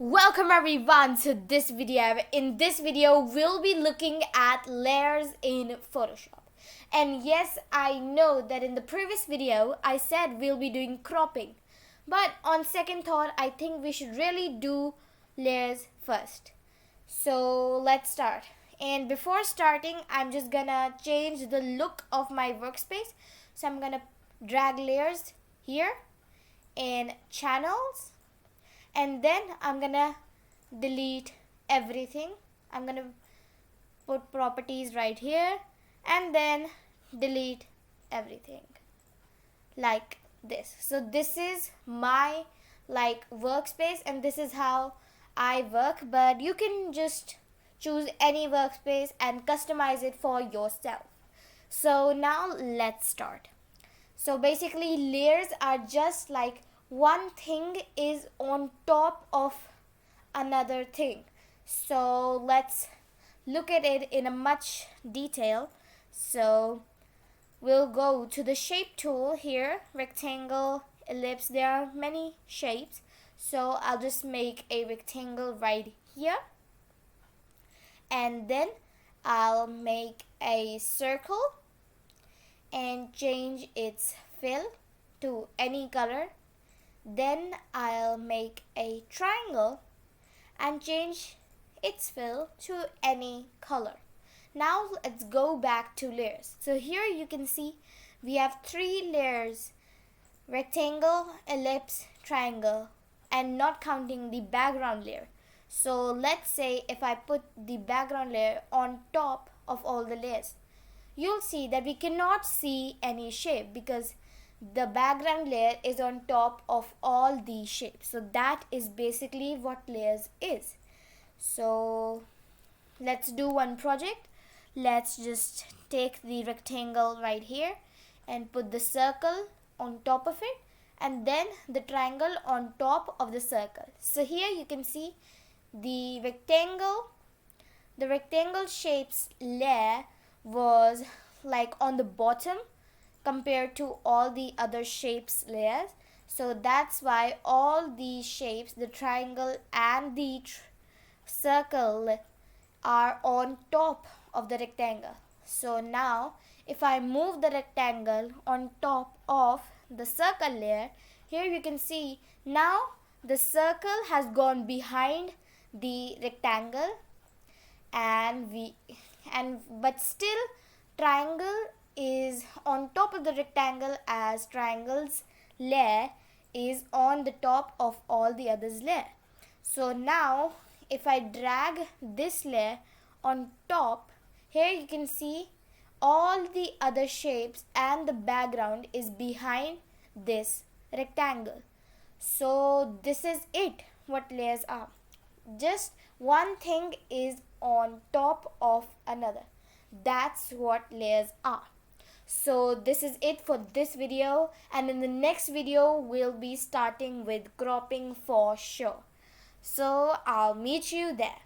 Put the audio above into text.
Welcome everyone to this video. In this video, we'll be looking at layers in Photoshop. And yes, I know that in the previous video, I said we'll be doing cropping. But on second thought, I think we should really do layers first. So let's start. And before starting, I'm just gonna change the look of my workspace. So I'm gonna drag layers here in channels. And then I'm gonna delete everything. I'm gonna put properties right here and then delete everything like this. So this is my workspace and this is how I work, but you can just choose any workspace and customize it for yourself. So now let's start. So basically layers are just like one thing is on top of another thing. So let's look at it in a much detail. So we'll go to the shape tool here, rectangle, ellipse. There are many shapes. So I'll just make a rectangle right here. And then I'll make a circle and change its fill to any color. Then I'll make a triangle and change its fill to any color. Now let's go back to layers. So here you can see we have 3 layers: rectangle, ellipse, triangle, and not counting the background layer. So let's say if I put the background layer on top of all the layers, you'll see that we cannot see any shape because the background layer is on top of all these shapes. So that is basically what layers is. So let's do one project. Let's just take the rectangle right here and put the circle on top of it and then the triangle on top of the circle. So here you can see the rectangle shapes layer was like on the bottom compared to all the other shapes layers. So that's why all these shapes, the triangle and the circle, are on top of the rectangle. So now if I move the rectangle on top of the circle layer, here you can see now the circle has gone behind the rectangle but still triangle is on top of the rectangle as triangle's layer is on the top of all the others layer. So now if I drag this layer on top, here you can see all the other shapes and the background is behind this rectangle. So this is it, what layers are. Just one thing is on top of another. That's what layers are. So this is it for this video, and in the next video we'll be starting with cropping for sure. So I'll meet you there.